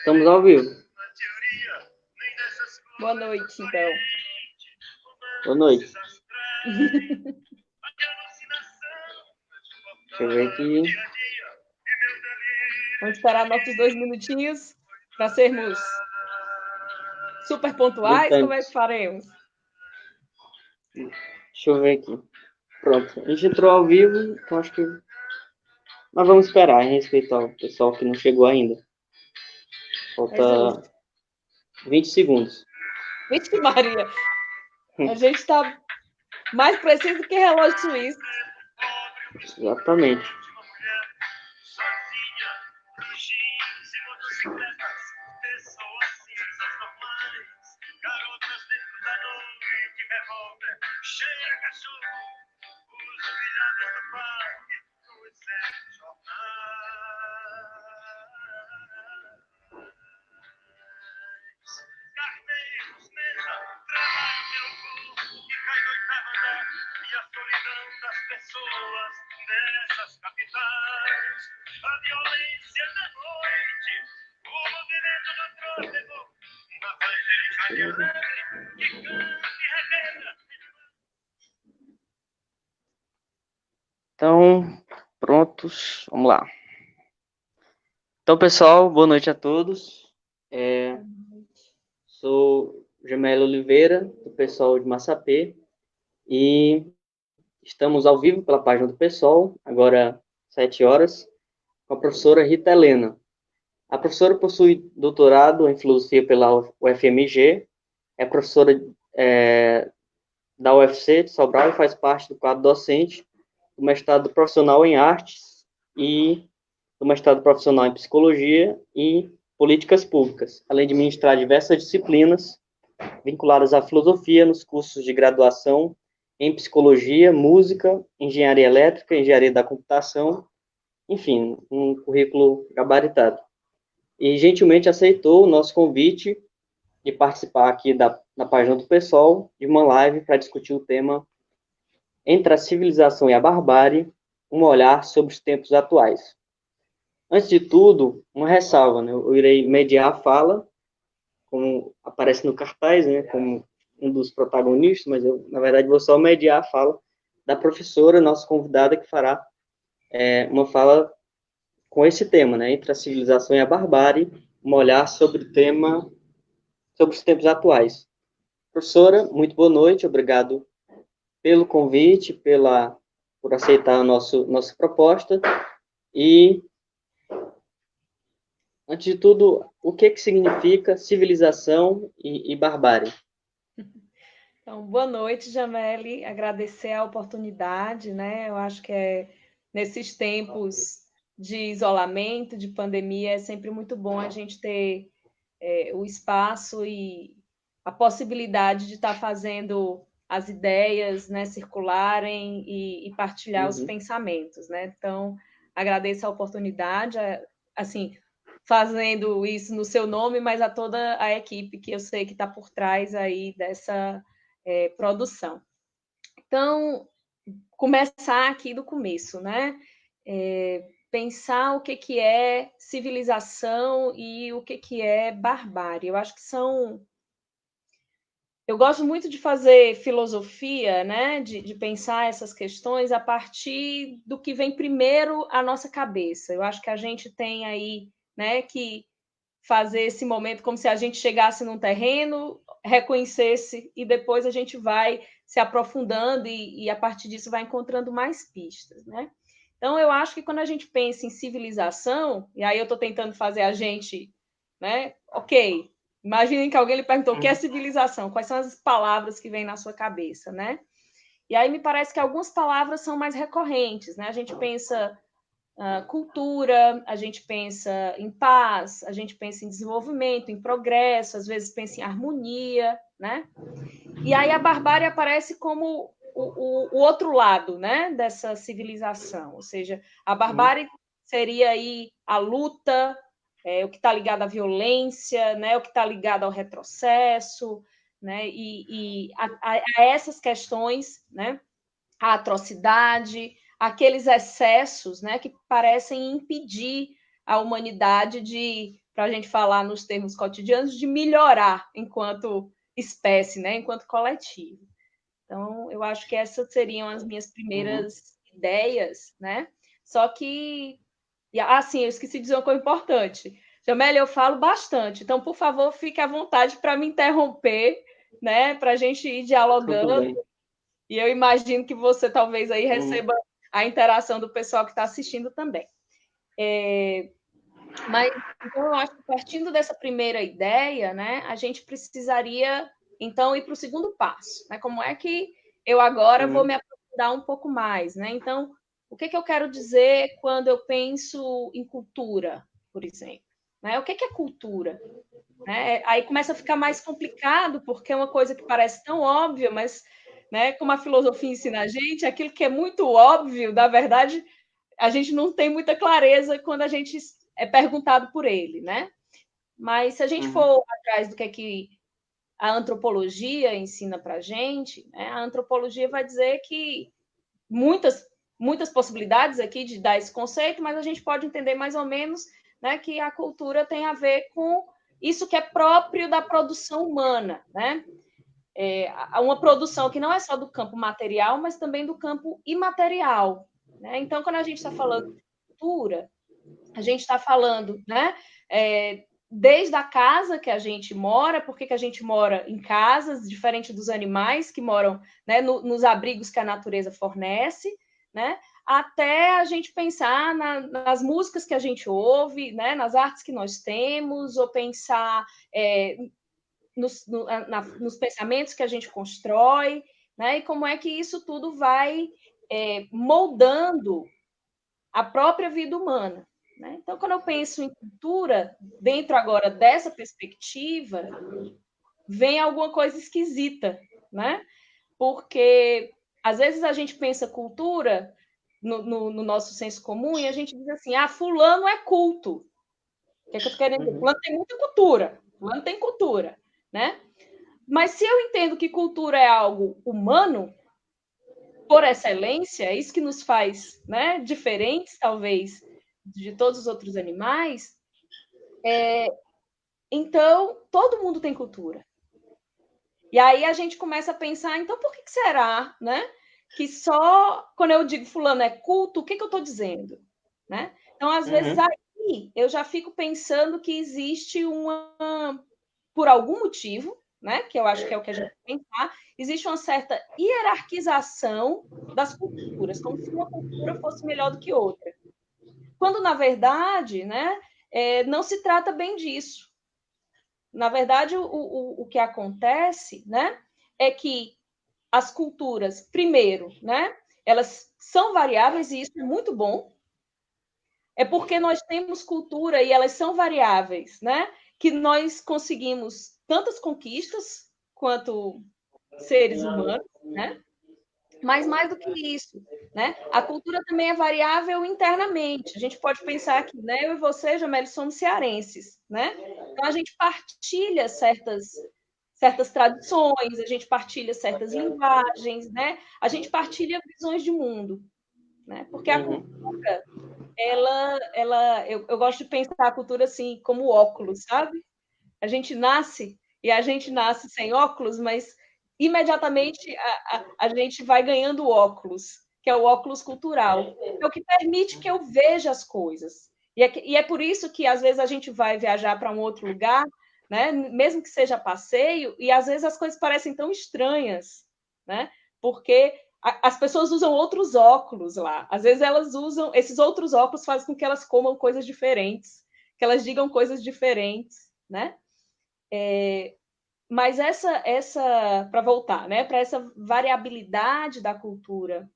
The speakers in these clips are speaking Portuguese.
Estamos ao vivo. Boa noite, então. Boa noite. Deixa eu ver aqui. Vamos esperar nossos 2 minutinhos para sermos super pontuais. Como é que faremos? Deixa eu ver aqui. Pronto. A gente entrou ao vivo, então acho que... Mas vamos esperar em respeito ao pessoal que não chegou ainda. Falta 20 segundos. Vixe Maria! A gente está mais preciso do que relógio suíço. Exatamente. Então, prontos, vamos lá. Então, pessoal, boa noite a todos. Sou Gemelo Oliveira, do pessoal de Massapê, e estamos ao vivo pela página do pessoal, agora 7 horas, com a professora Rita Helena. A professora possui doutorado em filosofia pela UFMG, é professora da UFC de Sobral e faz parte do quadro docente do mestrado profissional em artes e do mestrado profissional em psicologia e políticas públicas, além de ministrar diversas disciplinas vinculadas à filosofia nos cursos de graduação em psicologia, música, engenharia elétrica, engenharia da computação, enfim, um currículo gabaritado. E gentilmente aceitou o nosso convite de participar aqui da página do PSOL de uma live para discutir o tema Entre a Civilização e a Barbárie, um olhar sobre os tempos atuais. Antes de tudo, uma ressalva, né? Eu irei mediar a fala, como aparece no cartaz, né? Como um dos protagonistas, mas eu, na verdade, vou só mediar a fala da professora, nossa convidada, que fará uma fala com esse tema, né? Entre a Civilização e a Barbárie, um olhar sobre o tema, sobre os tempos atuais. Professora, muito boa noite, obrigado pelo convite, por aceitar a nossa proposta. E, antes de tudo, o que significa civilização e barbárie? Então, boa noite, Jameli. Agradecer a oportunidade, né? Eu acho que nesses tempos de isolamento, de pandemia, é sempre muito bom a gente ter o espaço e a possibilidade de estar fazendo as ideias, né, circularem e partilhar os pensamentos, né? Então, agradeço a oportunidade, assim, fazendo isso no seu nome, mas a toda a equipe que eu sei que está por trás aí dessa produção. Então, começar aqui do começo, né? Pensar o que é civilização e o que é barbárie. Eu acho que são... Eu gosto muito de fazer filosofia, né? De pensar essas questões a partir do que vem primeiro à nossa cabeça. Eu acho que a gente tem aí, né, que fazer esse momento como se a gente chegasse num terreno, reconhecesse e depois a gente vai se aprofundando e a partir disso vai encontrando mais pistas, né? Então eu acho que quando a gente pensa em civilização, e aí eu estou tentando fazer a gente, né? Ok, imaginem que alguém lhe perguntou o que é civilização, quais são as palavras que vêm na sua cabeça, né? E aí me parece que algumas palavras são mais recorrentes, né? A gente pensa cultura, a gente pensa em paz, a gente pensa em desenvolvimento, em progresso, às vezes pensa em harmonia, né? E aí a barbárie aparece como o outro lado, né, dessa civilização, ou seja, a barbárie seria aí a luta, o que está ligado à violência, né, o que está ligado ao retrocesso, né, e a essas questões, né, a atrocidade, aqueles excessos, né, que parecem impedir a humanidade de para a gente falar nos termos cotidianos, de melhorar enquanto espécie, né? Enquanto coletivo. Então, eu acho que essas seriam as minhas primeiras ideias, né? Só que, assim, eu esqueci de dizer uma coisa importante. Jamélia, eu falo bastante, então, por favor, fique à vontade para me interromper, né? Para a gente ir dialogando. E eu imagino que você talvez aí receba a interação do pessoal que está assistindo também. Mas, então, eu acho que partindo dessa primeira ideia, né, a gente precisaria, então, ir para o segundo passo, né? Como é que eu agora vou me aprofundar um pouco mais, né? Então, o que eu quero dizer quando eu penso em cultura, por exemplo? Né? O que é cultura? Né? Aí começa a ficar mais complicado, porque é uma coisa que parece tão óbvia, mas, né, como a filosofia ensina a gente, aquilo que é muito óbvio, na verdade, a gente não tem muita clareza quando a gente é perguntado por ele, né? Mas se a gente for atrás do que a antropologia ensina para a gente, né, a antropologia vai dizer que muitas possibilidades aqui de dar esse conceito, mas a gente pode entender mais ou menos, né, que a cultura tem a ver com isso que é próprio da produção humana, né? Uma produção que não é só do campo material, mas também do campo imaterial, né? Então, quando a gente está falando de cultura, a gente está falando, né? Desde a casa que a gente mora, porque a gente mora em casas, diferente dos animais que moram, né, nos abrigos que a natureza fornece, né? Até a gente pensar nas músicas que a gente ouve, né? Nas artes que nós temos, ou pensar nos pensamentos que a gente constrói, né? E como é que isso tudo vai moldando a própria vida humana. Né? Então, quando eu penso em cultura, dentro agora dessa perspectiva, vem alguma coisa esquisita, né? Porque às vezes a gente pensa cultura no nosso senso comum e a gente diz assim: fulano é culto. O que é que eu estou querendo dizer? Fulano tem muita cultura, fulano tem cultura, né? Mas se eu entendo que cultura é algo humano, por excelência, é isso que nos faz, né, diferentes, talvez, de todos os outros animais, então todo mundo tem cultura. E aí a gente começa a pensar, então por que será, né, que só quando eu digo fulano é culto, o que eu estou dizendo? Né? Então, às vezes, aí eu já fico pensando que existe por algum motivo, né, que eu acho que é o que a gente tem que pensar, existe uma certa hierarquização das culturas, como se uma cultura fosse melhor do que outra. Quando, na verdade, né, não se trata bem disso. Na verdade, o que acontece, né, é que as culturas, primeiro, né, elas são variáveis e isso é muito bom. É porque nós temos cultura e elas são variáveis, né, que nós conseguimos tantas conquistas quanto seres humanos, né? Mas mais do que isso, né? A cultura também é variável internamente. A gente pode pensar que, né, eu e você, Jamel, somos cearenses, né? Então a gente partilha certas tradições, a gente partilha certas linguagens, né? A gente partilha visões de mundo, né? Porque a cultura, eu gosto de pensar a cultura assim como óculos, sabe? A gente nasce sem óculos, mas imediatamente a gente vai ganhando óculos, que é o óculos cultural. É o que permite que eu veja as coisas. E é por isso que, às vezes, a gente vai viajar para um outro lugar, né? Mesmo que seja passeio, e às vezes as coisas parecem tão estranhas, né? Porque as pessoas usam outros óculos lá. Às vezes elas usam... Esses outros óculos fazem com que elas comam coisas diferentes, que elas digam coisas diferentes, né? Mas para voltar, né, para essa variabilidade da cultura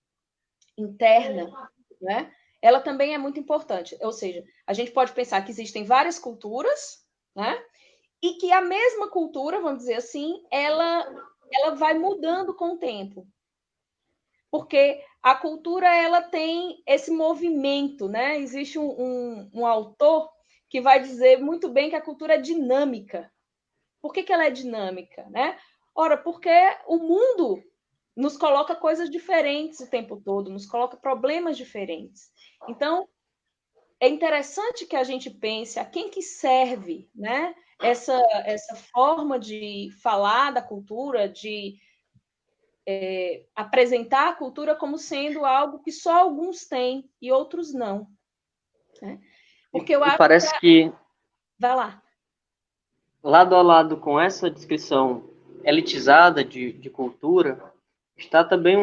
interna, né, ela também é muito importante. Ou seja, a gente pode pensar que existem várias culturas, né, e que a mesma cultura, vamos dizer assim, ela vai mudando com o tempo. Porque a cultura ela tem esse movimento, né? Existe um autor que vai dizer muito bem que a cultura é dinâmica. Por que ela é dinâmica, né? Ora, porque o mundo nos coloca coisas diferentes o tempo todo, nos coloca problemas diferentes. Então, é interessante que a gente pense a quem que serve, né? Essa forma de falar da cultura, de apresentar a cultura como sendo algo que só alguns têm e outros não. Né? Porque eu E acho parece que, vai lá. lado a lado com essa descrição elitizada de cultura, está também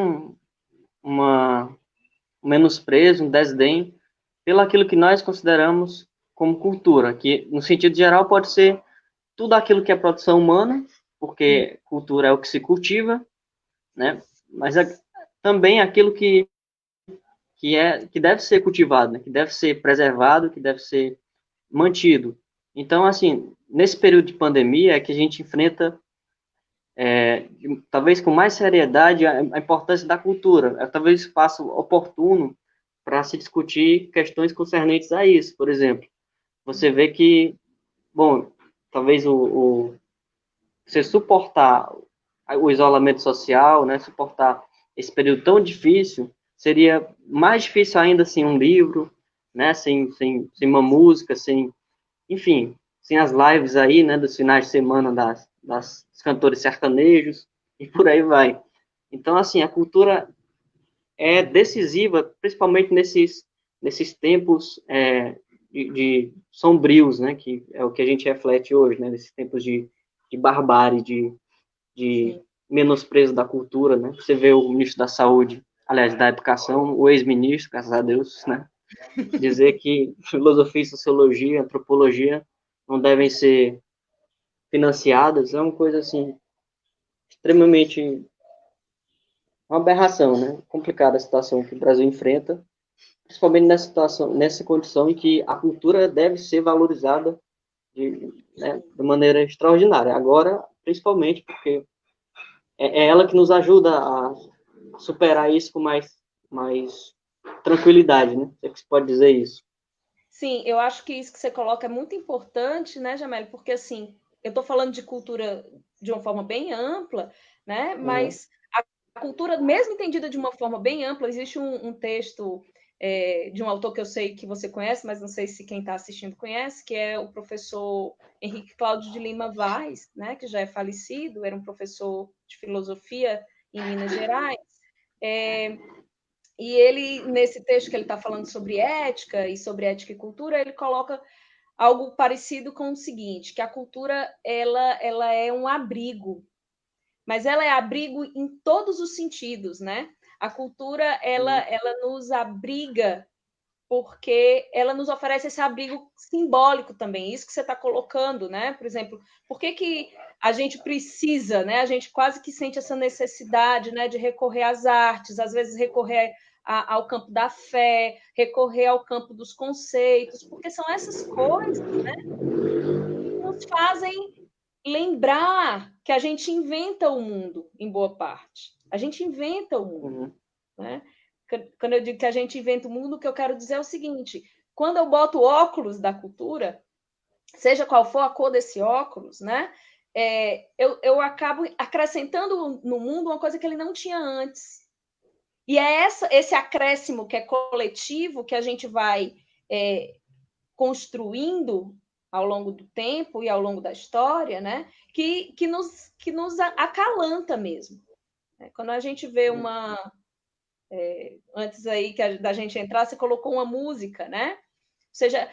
um menosprezo, um desdém pelo aquilo que nós consideramos como cultura, que, no sentido geral, pode ser tudo aquilo que é produção humana, porque cultura é o que se cultiva, né? Mas também aquilo que deve ser cultivado, né? Que deve ser preservado, que deve ser mantido. Então, assim, nesse período de pandemia é que a gente enfrenta, talvez com mais seriedade, a importância da cultura. É talvez espaço oportuno para se discutir questões concernentes a isso. Por exemplo, você vê que, bom, talvez você suportar o isolamento social, né, suportar esse período tão difícil, seria mais difícil ainda sem um livro, né, sem uma música, enfim, sem as lives aí, né, dos finais de semana dos cantores sertanejos, e por aí vai. Então, assim, a cultura é decisiva, principalmente nesses tempos de sombrios, né, que é o que a gente reflete hoje, né, nesses tempos de barbárie, de Sim. menosprezo da cultura, né? Você vê o ministro da Saúde, aliás, da Educação, o ex-ministro, graças a Deus, né? Dizer que filosofia, sociologia, antropologia não devem ser financiadas, é uma coisa assim extremamente uma aberração, né? Complicada a situação que o Brasil enfrenta, principalmente nessa situação, nessa condição em que a cultura deve ser valorizada de maneira extraordinária. Agora, principalmente porque é ela que nos ajuda a superar isso com mais tranquilidade, né? É que se pode dizer isso. Sim, eu acho que isso que você coloca é muito importante, né, Jamel? Porque assim, eu estou falando de cultura de uma forma bem ampla, né? Uhum. Mas a cultura, mesmo entendida de uma forma bem ampla, existe um texto de um autor que eu sei que você conhece, mas não sei se quem está assistindo conhece, que é o professor Henrique Cláudio de Lima Vaz, né? Que já é falecido, era um professor de filosofia em Minas Gerais. E ele, nesse texto que ele está falando sobre ética e sobre ética e cultura, ele coloca algo parecido com o seguinte, que a cultura ela é um abrigo, mas ela é abrigo em todos os sentidos, né? A cultura ela nos abriga porque ela nos oferece esse abrigo simbólico também, isso que você está colocando, né? Por exemplo, por que a gente precisa, né? A gente quase que sente essa necessidade, né, de recorrer às artes, às vezes recorrer ao campo da fé, recorrer ao campo dos conceitos, porque são essas coisas, né, que nos fazem lembrar que a gente inventa o mundo, em boa parte. A gente inventa o mundo, Uhum. né? Quando eu digo que a gente inventa o mundo, o que eu quero dizer é o seguinte: quando eu boto óculos da cultura, seja qual for a cor desse óculos, né? Eu acabo acrescentando no mundo uma coisa que ele não tinha antes. E é esse acréscimo que é coletivo que a gente vai construindo ao longo do tempo e ao longo da história, né? Que nos acalanta mesmo. Quando a gente vê uma antes aí da gente entrar, você colocou uma música, né? Ou seja,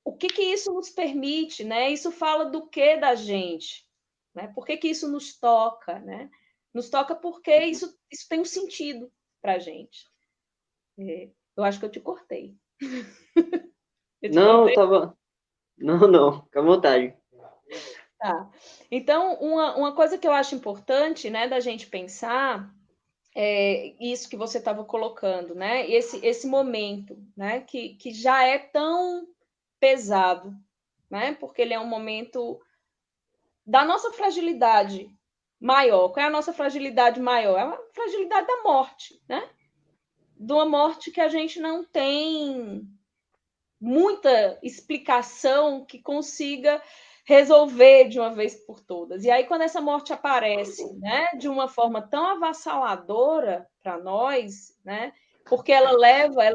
o que isso nos permite, né? Isso fala do que da gente, né? Por que isso nos toca, né? Nos toca porque isso tem um sentido para a gente. Eu acho que eu te cortei. Eu te Não, eu cortei? tava. Não, não, fica à vontade. Tá. Então, uma coisa que eu acho importante, né, da gente pensar isso que você estava colocando, né? Esse momento, né? Que já é tão pesado, né? Porque ele é um momento da nossa fragilidade maior. Qual é a nossa fragilidade maior? É a fragilidade da morte, né? De uma morte que a gente não tem muita explicação que consiga resolver de uma vez por todas. E aí, quando essa morte aparece, né, de uma forma tão avassaladora para nós, né, porque ela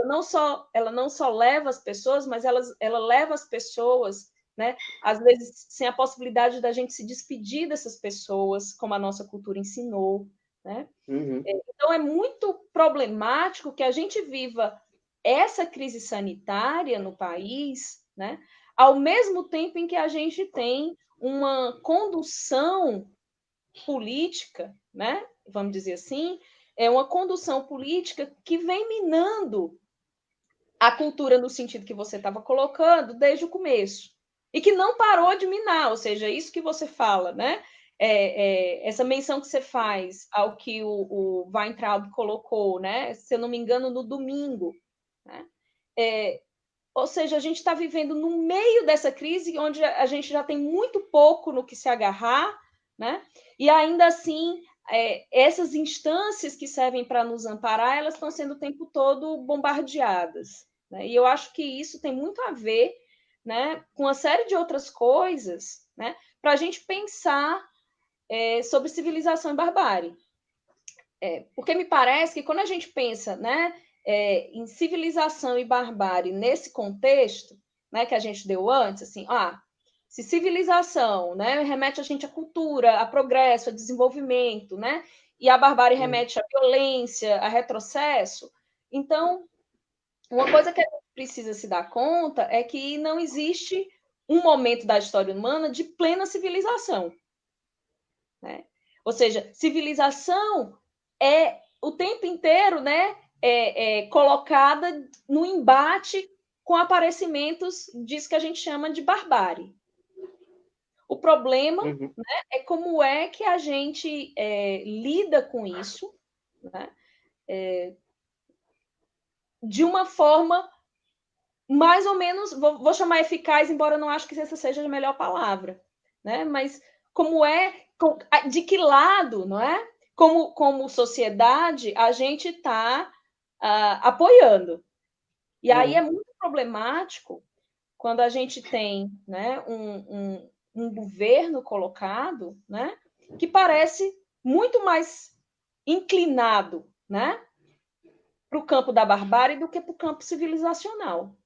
não só leva as pessoas, mas ela leva as pessoas, né, às vezes sem a possibilidade da gente se despedir dessas pessoas, como a nossa cultura ensinou, né? Uhum. Então é muito problemático que a gente viva essa crise sanitária no país, né, ao mesmo tempo em que a gente tem uma condução política, né, vamos dizer assim, é uma condução política que vem minando a cultura no sentido que você estava colocando desde o começo e que não parou de minar, ou seja, isso que você fala, né? Essa menção que você faz ao que o Weintraub colocou, né? Se eu não me engano, no domingo, né? Ou seja, a gente está vivendo no meio dessa crise, onde a gente já tem muito pouco no que se agarrar, né? E ainda assim, essas instâncias que servem para nos amparar, elas estão sendo o tempo todo bombardeadas, né? E eu acho que isso tem muito a ver, né, com uma série de outras coisas, né, para a gente pensar sobre civilização e barbárie. Porque me parece que quando a gente pensa, né, em civilização e barbárie nesse contexto, né, que a gente deu antes, assim, se civilização, né, remete a gente à cultura, a progresso, a desenvolvimento, né, e a barbárie remete à violência, a retrocesso, então, uma coisa que a gente precisa se dar conta é que não existe um momento da história humana de plena civilização, né? Ou seja, civilização é o tempo inteiro, né, colocada no embate com aparecimentos disso que a gente chama de barbárie. O problema, Uhum. né, é como é que a gente lida com isso, né, de uma forma mais ou menos, vou chamar eficaz, embora eu não acho que essa seja a melhor palavra, né? Mas como de que lado, não é? Como sociedade, a gente está apoiando. E aí é muito problemático quando a gente tem, né, um governo colocado, né, que parece muito mais inclinado, né, para o campo da barbárie do que para o campo civilizacional.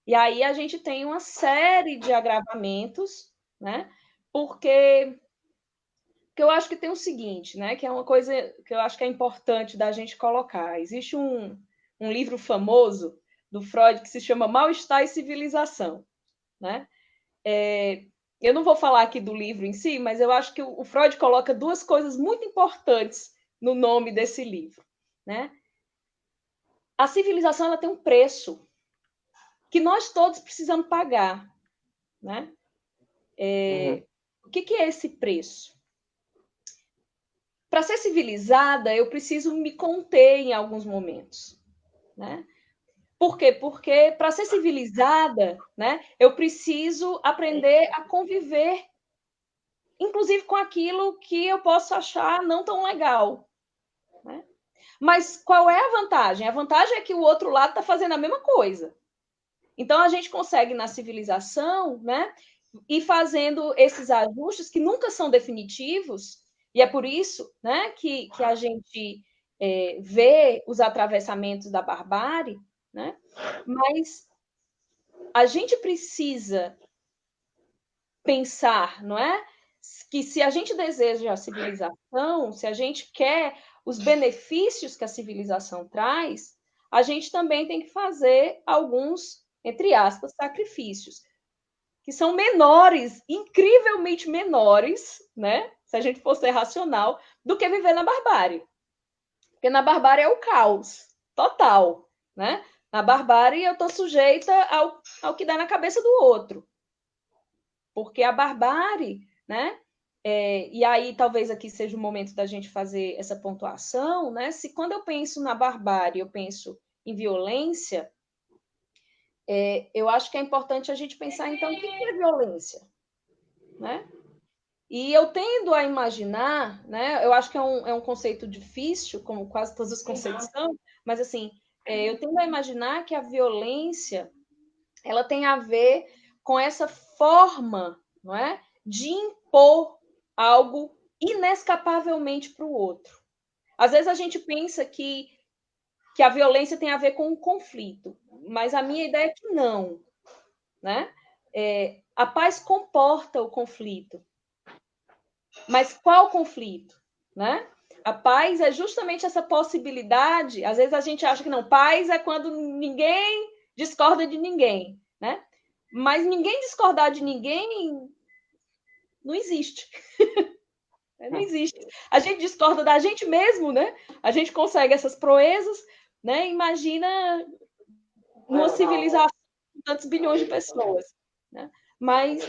E aí a gente tem uma série de agravamentos, né? Porque eu acho que tem o seguinte, né? Que é uma coisa que eu acho que é importante da gente colocar. Existe um livro famoso do Freud que se chama Mal-Estar e Civilização, né? Eu não vou falar aqui do livro em si, mas eu acho que o Freud coloca duas coisas muito importantes no nome desse livro, né? A civilização ela tem um preço que nós todos precisamos pagar, né? O que é esse preço? Para ser civilizada, eu preciso me conter em alguns momentos, né? Por quê? Porque para ser civilizada, né, eu preciso aprender a conviver, inclusive com aquilo que eu posso achar não tão legal, né? Mas qual é a vantagem? A vantagem é que o outro lado está fazendo a mesma coisa. Então a gente consegue na civilização, né, ir fazendo esses ajustes que nunca são definitivos, e é por isso, né, que a gente vê os atravessamentos da barbárie, né, mas a gente precisa pensar, não é? Que se a gente deseja a civilização, se a gente quer os benefícios que a civilização traz, a gente também tem que fazer alguns, entre aspas, sacrifícios que são menores, incrivelmente menores, né? Se a gente for ser racional, do que viver na barbárie. Porque na barbárie é o caos total, né? Na barbárie eu estou sujeita ao que dá na cabeça do outro. Porque a barbárie, né? E aí talvez aqui seja o momento da gente fazer essa pontuação, né? Se quando eu penso na barbárie, eu penso em violência, eu acho que é importante a gente pensar, então, o que é violência? Né? E eu tendo a imaginar, né? Eu acho que é um conceito difícil, como quase todos os conceitos são, mas assim, eu tendo a imaginar que a violência ela tem a ver com essa forma, não é, de impor algo inescapavelmente para o outro. Às vezes a gente pensa que que a violência tem a ver com o conflito, mas a minha ideia é que não, né? A paz comporta o conflito, mas qual conflito, né? A paz é justamente essa possibilidade. Às vezes a gente acha que não, paz é quando ninguém discorda de ninguém, né? Mas ninguém discordar de ninguém não existe. Não existe. A gente discorda da gente mesmo, né? A gente consegue essas proezas, né? Imagina uma civilização com tantos bilhões de pessoas, né? Mas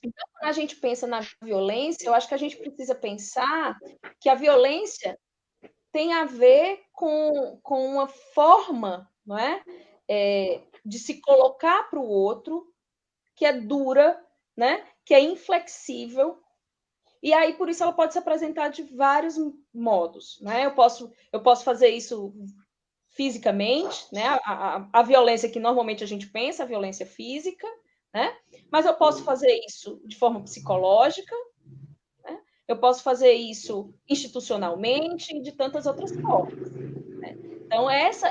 então, quando a gente pensa na violência, eu acho que a gente precisa pensar que a violência tem a ver com uma forma, não é? De se colocar para o outro que é dura, né? Que é inflexível. E aí, por isso, ela pode se apresentar de vários modos, né? Eu posso fazer isso fisicamente, né? A violência que normalmente a gente pensa, a violência física, né? Mas eu posso fazer isso de forma psicológica, né? Eu posso fazer isso institucionalmente e de tantas outras formas, né? Então, essa...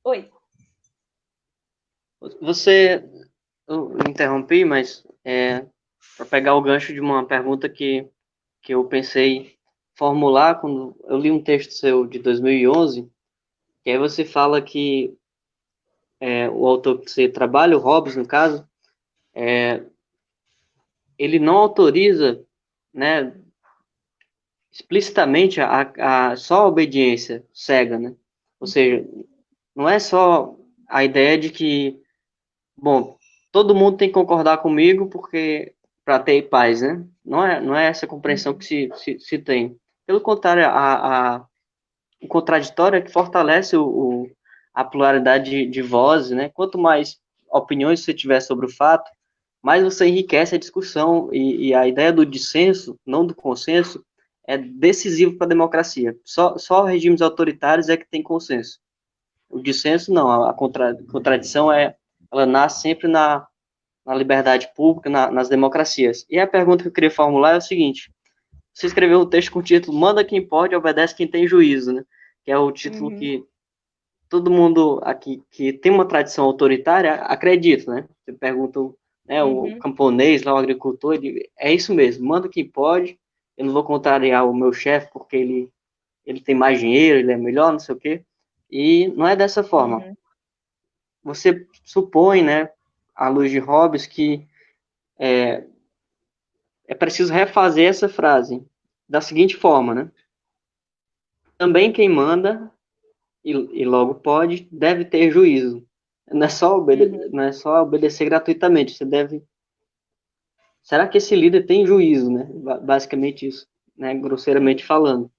Oi. Eu interrompi, mas para pegar o gancho de uma pergunta que eu pensei formular quando eu li um texto seu de 2011, que aí você fala que o autor que você trabalha, o Hobbes, no caso, ele não autoriza, né, explicitamente só a obediência cega, né? Ou seja, não é só a ideia de que, bom, todo mundo tem que concordar comigo porque para ter paz, né? Não é essa compreensão que se tem. Pelo contrário, o contraditório é que fortalece a pluralidade de vozes, né? Quanto mais opiniões você tiver sobre o fato, mais você enriquece a discussão e a ideia do dissenso, não do consenso, é decisivo para a democracia. Só regimes autoritários é que tem consenso. O dissenso, não. A contradição ela nasce sempre na liberdade pública, nas democracias. E a pergunta que eu queria formular é o seguinte: você escreveu um texto com o título Manda quem pode, obedece quem tem juízo, né? Que é o título que todo mundo aqui que tem uma tradição autoritária acredita, né? Você pergunta, né, o camponês, lá, o agricultor, ele, é isso mesmo, manda quem pode, eu não vou contrariar o meu chefe porque ele tem mais dinheiro, ele é melhor, não sei o quê. E não é dessa forma. Você supõe, né, à luz de Hobbes, que é preciso refazer essa frase da seguinte forma, né? Também quem manda e logo pode, deve ter juízo. Não é só obedecer gratuitamente, você deve... Será que esse líder tem juízo, né? Basicamente isso, né? Grosseiramente falando.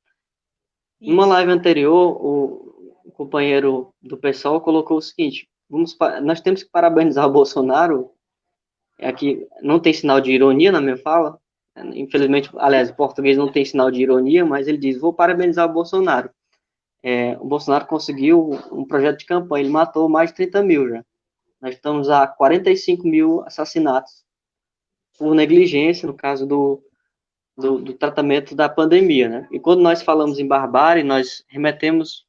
Em uma live anterior, o companheiro do pessoal colocou o seguinte: nós temos que parabenizar o Bolsonaro. Aqui não tem sinal de ironia na minha fala. Infelizmente, aliás, o português não tem sinal de ironia, mas ele diz: vou parabenizar o Bolsonaro. O Bolsonaro conseguiu um projeto de campanha, ele matou mais de 30 mil já. Nós estamos a 45 mil assassinatos por negligência, no caso do tratamento da pandemia, né? E quando nós falamos em barbárie, nós remetemos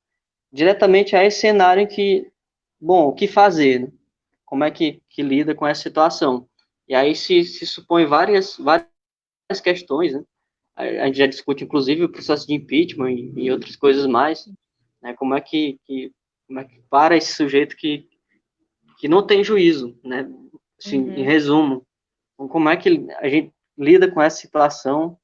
diretamente a esse cenário em que, bom, o que fazer, né? Como é que lida com essa situação? E aí se supõe várias questões, né? A gente já discute, inclusive, o processo de impeachment e outras coisas mais, né? Como é que para esse sujeito que não tem juízo, né? Assim, em resumo, como é que a gente lida com essa situação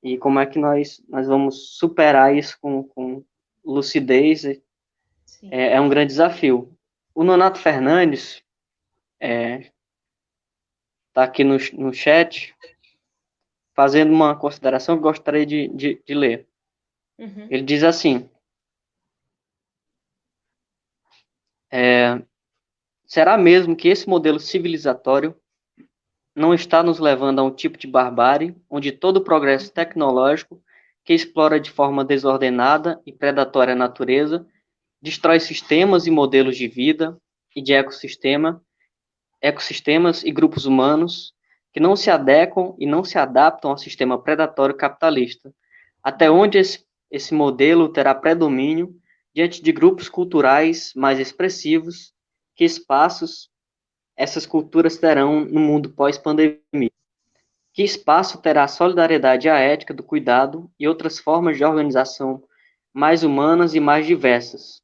e como é que nós vamos superar isso com lucidez? É um grande desafio. O Nonato Fernandes está aqui no chat fazendo uma consideração que gostaria de ler. Ele diz assim: será mesmo que esse modelo civilizatório não está nos levando a um tipo de barbárie, onde todo o progresso tecnológico que explora de forma desordenada e predatória a natureza, destrói sistemas e modelos de vida e de ecossistemas e grupos humanos que não se adequam e não se adaptam ao sistema predatório capitalista? Até onde esse esse modelo terá predomínio diante de grupos culturais mais expressivos, que espaços essas culturas terão no mundo pós-pandemia? Que espaço terá a solidariedade e a ética do cuidado e outras formas de organização mais humanas e mais diversas?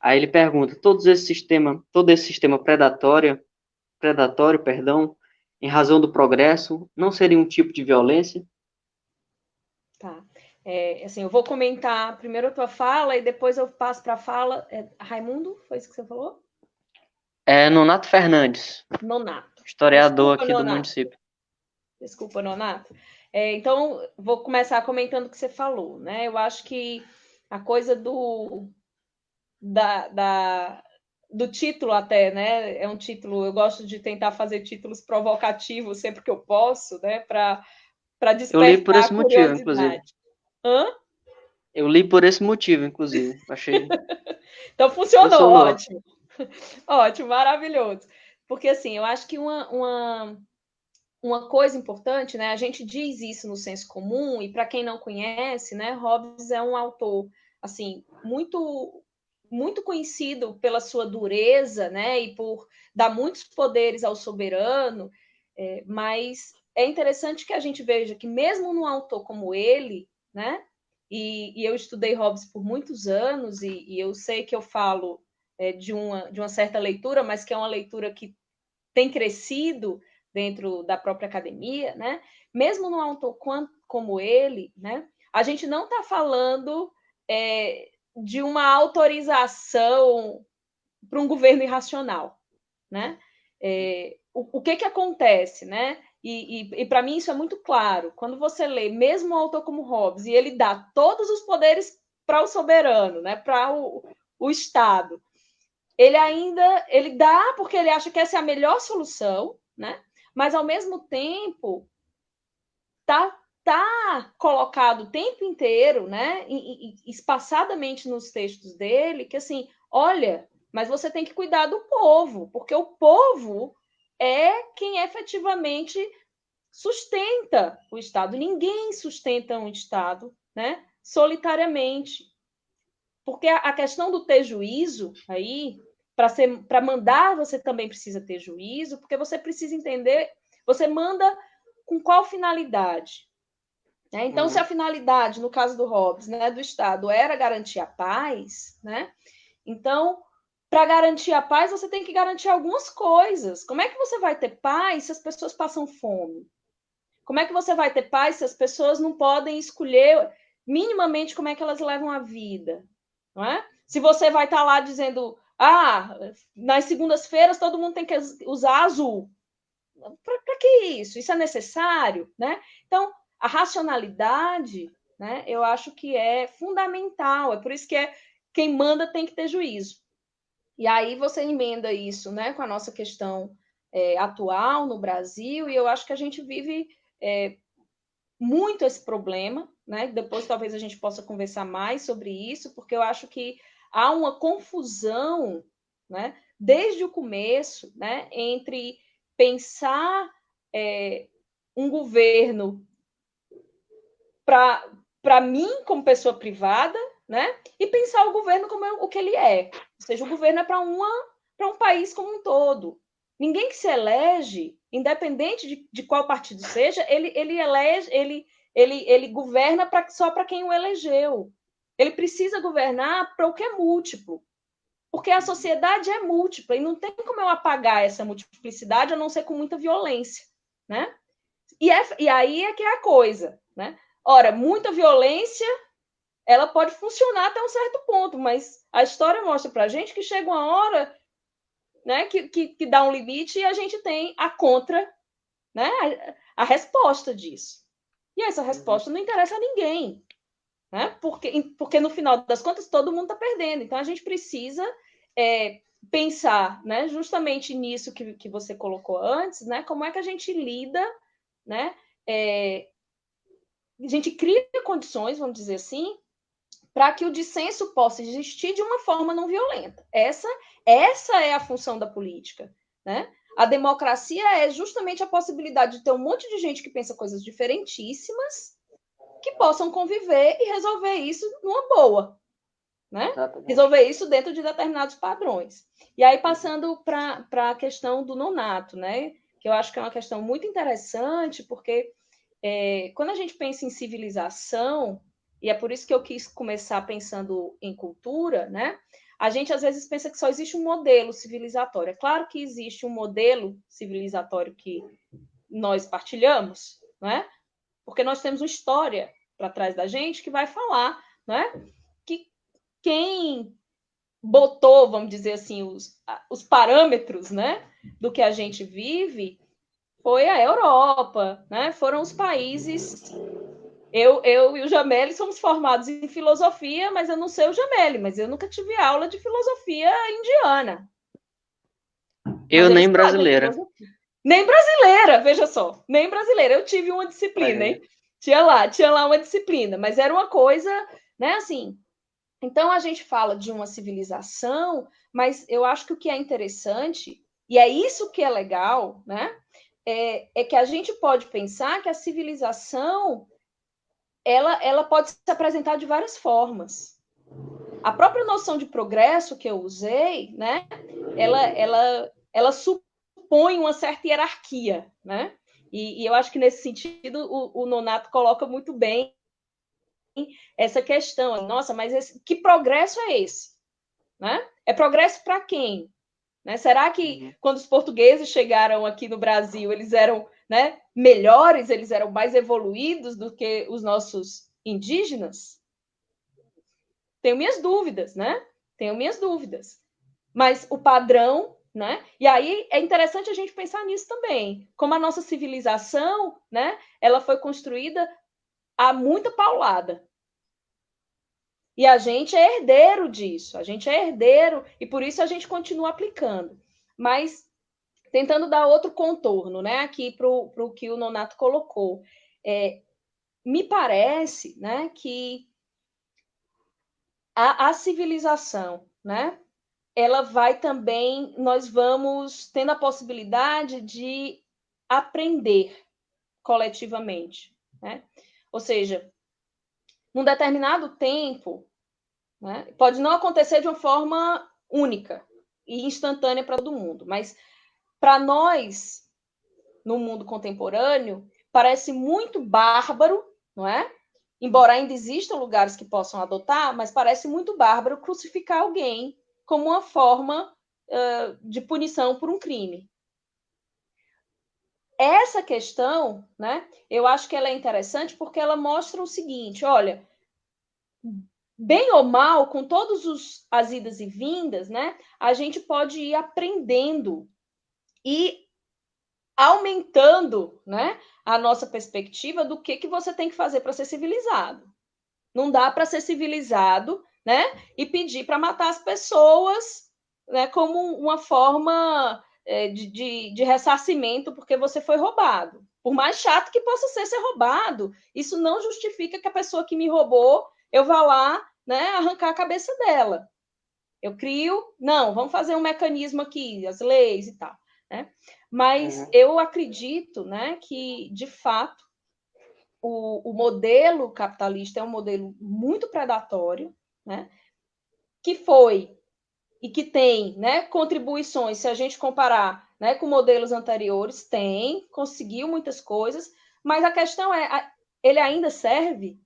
Aí ele pergunta: todo esse sistema predatório, perdão, em razão do progresso, não seria um tipo de violência? Tá. Assim, eu vou comentar primeiro a tua fala e depois eu passo para a fala. Raimundo, foi isso que você falou? É Nonato Fernandes, Nonato. historiador Desculpa, aqui do Nonato. município. Desculpa, Nonato. Então, vou começar comentando o que você falou, né? Eu acho que a coisa do título até, né? É um título, eu gosto de tentar fazer títulos provocativos sempre que eu posso, né? Para Eu li por despertar esse a motivo, inclusive. curiosidade. Hã? Eu li por esse motivo, inclusive. Achei. Então funcionou, Funcionou. ótimo. Ótimo, maravilhoso. Porque assim, eu acho que uma coisa importante, né? A gente diz isso no senso comum, e para quem não conhece, né, Hobbes é um autor assim, muito conhecido pela sua dureza, né, e por dar muitos poderes ao soberano, mas é interessante que a gente veja que mesmo num autor como ele, né, e eu estudei Hobbes por muitos anos, e eu sei que eu falo de uma certa leitura, mas que é uma leitura que tem crescido dentro da própria academia, né? Mesmo num autor como ele, né? A gente não está falando de uma autorização para um governo irracional, né? O que acontece, né? E para mim isso é muito claro. Quando você lê, mesmo um autor como Hobbes, e ele dá todos os poderes para o soberano, né? Para o Estado, ele dá porque ele acha que essa é a melhor solução, né? Mas ao mesmo tempo tá colocado o tempo inteiro, né? Espaçadamente nos textos dele, que assim, olha, mas você tem que cuidar do povo, porque o povo é quem efetivamente sustenta o Estado. Ninguém sustenta um Estado, né? Solitariamente. Porque a questão do ter juízo aí, para mandar, você também precisa ter juízo, porque você precisa entender, você manda com qual finalidade. Né? Então, se a finalidade, no caso do Hobbes, né, do Estado, era garantir a paz, né? Então, para garantir a paz, você tem que garantir algumas coisas. Como é que você vai ter paz se as pessoas passam fome? Como é que você vai ter paz se as pessoas não podem escolher minimamente como é que elas levam a vida? Não é? Se você vai estar lá dizendo, nas segundas-feiras todo mundo tem que usar azul. Para que isso? Isso é necessário? Né? Então, a racionalidade, né, eu acho que é fundamental. É por isso que quem manda tem que ter juízo. E aí você emenda isso, né, com a nossa questão atual no Brasil, e eu acho que a gente vive muito esse problema, né? Depois talvez a gente possa conversar mais sobre isso, porque eu acho que há uma confusão, né, desde o começo, né, entre pensar um governo para mim como pessoa privada, né, e pensar o governo como o que ele é. Ou seja, o governo é para um país como um todo. Ninguém que se elege, independente de qual partido seja, ele governa só para quem o elegeu. Ele precisa governar para o que é múltiplo. Porque a sociedade é múltipla e não tem como eu apagar essa multiplicidade a não ser com muita violência. Né? E aí é que é a coisa. Né? Ora, muita violência ela pode funcionar até um certo ponto, mas a história mostra para a gente que chega uma hora, né, que dá um limite e a gente tem a contra, né, a resposta disso. E essa resposta não interessa a ninguém, né, porque no final das contas todo mundo está perdendo. Então a gente precisa pensar, né, justamente nisso que você colocou antes, né, como é que a gente lida, né, a gente cria condições, vamos dizer assim, para que o dissenso possa existir de uma forma não violenta. Essa é a função da política. Né? A democracia é justamente a possibilidade de ter um monte de gente que pensa coisas diferentíssimas, que possam conviver e resolver isso numa boa, né? Exatamente. Resolver isso dentro de determinados padrões. E aí, passando para a questão do nonato, né? Que eu acho que é uma questão muito interessante, porque quando a gente pensa em civilização, e é por isso que eu quis começar pensando em cultura, né? A gente às vezes pensa que só existe um modelo civilizatório. É claro que existe um modelo civilizatório que nós partilhamos, né? Porque nós temos uma história para trás da gente que vai falar, né? Que quem botou, vamos dizer assim, os parâmetros, né, do que a gente vive foi a Europa, né? Foram os países. Eu e o Jameli somos formados em filosofia, mas eu não sei o Jameli, mas eu nunca tive aula de filosofia indiana. Eu nem brasileira. Nem brasileira, veja só, nem brasileira. Eu tive uma disciplina, hein? Tinha lá uma disciplina, mas era uma coisa, né, assim. Então a gente fala de uma civilização, mas eu acho que o que é interessante, e é isso que é legal, né? É que a gente pode pensar que a civilização ela pode se apresentar de várias formas. A própria noção de progresso que eu usei, né? Ela supõe uma certa hierarquia, né? E eu acho que nesse sentido o Nonato coloca muito bem essa questão. Nossa, mas que progresso é esse? Né? É progresso para quem? Né? Será que quando os portugueses chegaram aqui no Brasil, eles eram, né, melhores, eles eram mais evoluídos do que os nossos indígenas? Tenho minhas dúvidas, né? Tenho minhas dúvidas. Mas o padrão, né? E aí é interessante a gente pensar nisso também. Como a nossa civilização, né? Ela foi construída a muita paulada. E a gente é herdeiro disso, a gente é herdeiro e por isso a gente continua aplicando. Mas tentando dar outro contorno, né, aqui para o que o Nonato colocou. Me parece, né, que a civilização, né, ela vai também, nós vamos tendo a possibilidade de aprender coletivamente, né? Ou seja, num determinado tempo, né, pode não acontecer de uma forma única e instantânea para todo mundo, mas para nós, no mundo contemporâneo, parece muito bárbaro, não é? Embora ainda existam lugares que possam adotar, mas parece muito bárbaro crucificar alguém como uma forma de punição por um crime. Essa questão, né, eu acho que ela é interessante porque ela mostra o seguinte, olha, bem ou mal, com todas as idas e vindas, né, a gente pode ir aprendendo e aumentando, né, a nossa perspectiva do que você tem que fazer para ser civilizado. Não dá para ser civilizado, né, e pedir para matar as pessoas, né, como uma forma de ressarcimento porque você foi roubado. Por mais chato que possa ser roubado, isso não justifica que a pessoa que me roubou, eu vá lá, né, arrancar a cabeça dela. Eu crio, não, vamos fazer um mecanismo aqui, as leis e tal, né? Mas eu acredito, né, que, de fato, o modelo capitalista é um modelo muito predatório, né, que foi e que tem, né, contribuições, se a gente comparar, né, com modelos anteriores, conseguiu muitas coisas, mas a questão é, ele ainda serve?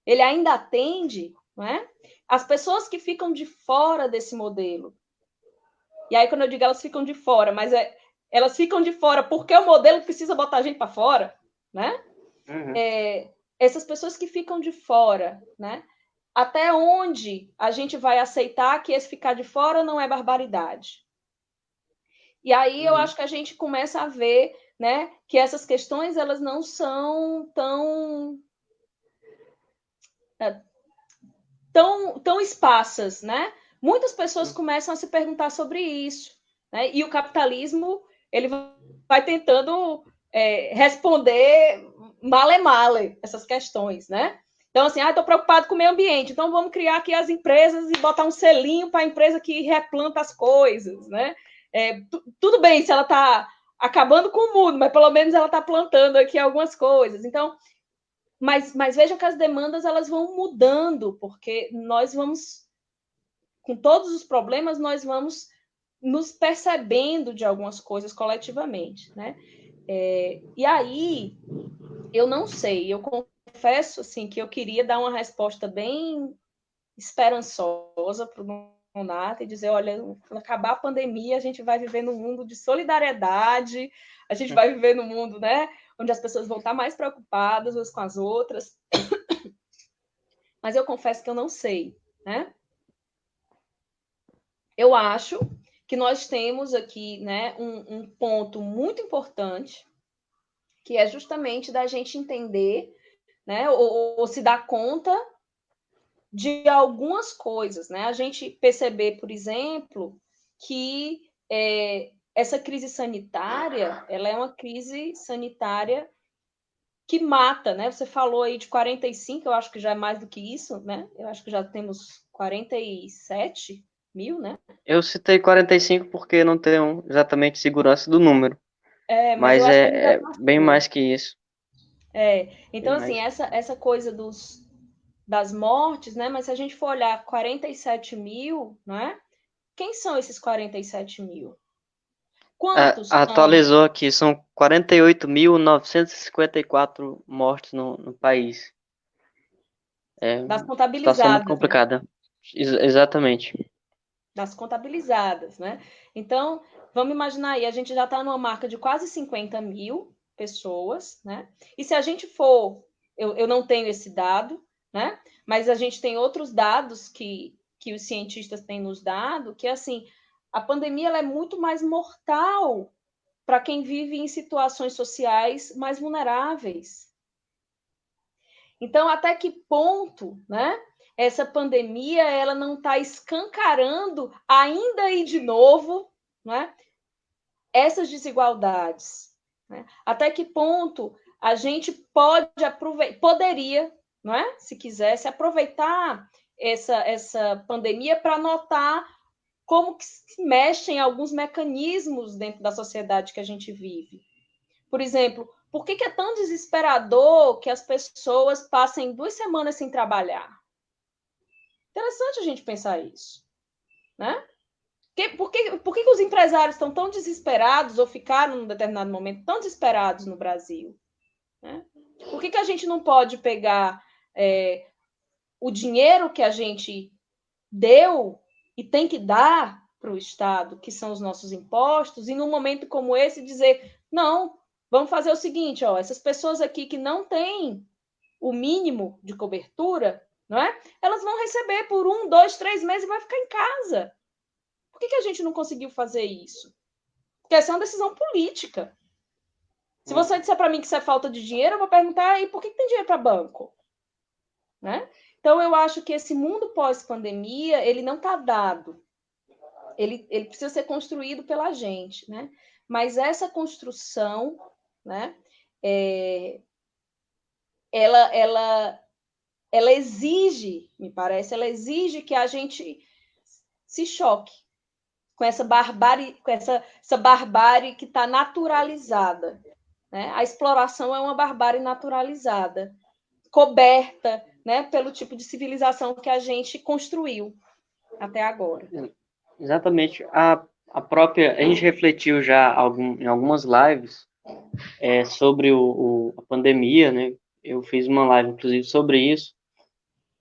Ele ainda atende? Não é? As pessoas que ficam de fora desse modelo, e aí quando eu digo elas ficam de fora, mas elas ficam de fora porque o modelo precisa botar a gente para fora, né? Essas pessoas que ficam de fora, né? Até onde a gente vai aceitar que esse ficar de fora não é barbaridade? E aí eu acho que a gente começa a ver, né, que essas questões elas não são tão esparsas, né? Muitas pessoas começam a se perguntar sobre isso, né? E o capitalismo ele vai tentando responder male essas questões, né? Então, assim, estou preocupado com o meio ambiente, então vamos criar aqui as empresas e botar um selinho para a empresa que replanta as coisas, né? Tudo bem se ela está acabando com o mundo, mas pelo menos ela está plantando aqui algumas coisas. Então, Mas vejam que as demandas elas vão mudando, porque nós vamos, com todos os problemas, nós vamos nos percebendo de algumas coisas coletivamente, né? E aí, eu não sei, eu confesso assim que eu queria dar uma resposta bem esperançosa para o Nonato e dizer, olha, quando acabar a pandemia, a gente vai viver num mundo de solidariedade, a gente vai viver num mundo, né, onde as pessoas vão estar mais preocupadas umas com as outras. Mas eu confesso que eu não sei, né? Eu acho que nós temos aqui, né, um ponto muito importante, que é justamente da gente entender, né, ou se dar conta de algumas coisas, né? A gente perceber, por exemplo, que essa crise sanitária, ela é uma crise sanitária que mata, né? Você falou aí de 45, eu acho que já é mais do que isso, né? Eu acho que já temos 47 mil, né? Eu citei 45 porque não tenho exatamente segurança do número, Mas eu mas acho que a gente já é bem passou. mais que isso. Bem Então, assim, mais. essa coisa das mortes, né? Mas se a gente for olhar 47 mil, né? Quem são esses 47 mil? Quantos são Atualizou aqui, são 48.954 mortes no país. É das uma situação muito contabilizadas, né? complicada. Exatamente. Das contabilizadas, né? Então, vamos imaginar aí, a gente já está numa marca de quase 50 mil pessoas, né? E se a gente for, eu não tenho esse dado, né? Mas a gente tem outros dados que os cientistas têm nos dado, que assim, a pandemia ela é muito mais mortal para quem vive em situações sociais mais vulneráveis. Então, até que ponto, né? Essa pandemia ela não está escancarando ainda e de novo, né? Essas desigualdades, né? Até que ponto a gente pode aproveitar, poderia, não é? Se quisesse aproveitar essa pandemia para notar como que se mexem alguns mecanismos dentro da sociedade que a gente vive. Por exemplo, por que é tão desesperador que as pessoas passem 2 semanas sem trabalhar? Interessante a gente pensar isso, né? Por que os empresários estão tão desesperados ou ficaram num determinado momento tão desesperados no Brasil? Né? Por que a gente não pode pegar o dinheiro que a gente deu e tem que dar para o Estado, que são os nossos impostos, e num momento como esse dizer, não, vamos fazer o seguinte, ó, essas pessoas aqui que não têm o mínimo de cobertura, não é? Elas vão receber por 1, 2, 3 meses e vai ficar em casa. Por que a gente não conseguiu fazer isso? Porque essa é uma decisão política. Se você disser para mim que isso é falta de dinheiro, eu vou perguntar, e por que tem dinheiro para banco? Né? Então, eu acho que esse mundo pós-pandemia, ele não está dado. Ele precisa ser construído pela gente, né? Mas essa construção, né? Ela exige, me parece, ela exige que a gente se choque com essa barbárie que está naturalizada. Né? A exploração é uma barbárie naturalizada, coberta, né, pelo tipo de civilização que a gente construiu até agora. Exatamente. A gente refletiu já em algumas lives sobre a pandemia, né? Eu fiz uma live, inclusive, sobre isso.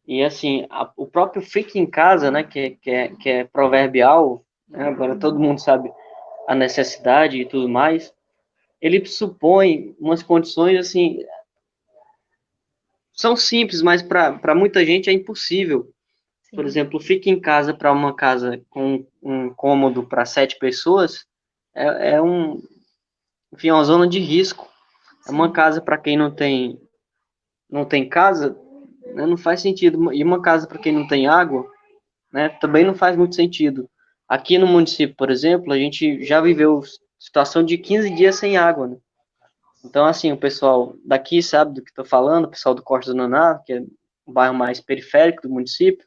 E, assim, o próprio fique em casa, né, que é proverbial, né, agora todo mundo sabe a necessidade e tudo mais, ele supõe umas condições, assim, são simples, mas para muita gente é impossível. Por Sim. exemplo, fique em casa para uma casa com um cômodo para 7 pessoas, enfim, é uma zona de risco. É uma Sim. casa para quem não tem casa, né, não faz sentido. E uma casa para quem não tem água, né, também não faz muito sentido. Aqui no município, por exemplo, a gente já viveu situação de 15 dias sem água, né? Então, assim, o pessoal daqui sabe do que estou falando, o pessoal do Costa do Naná, que é o bairro mais periférico do município,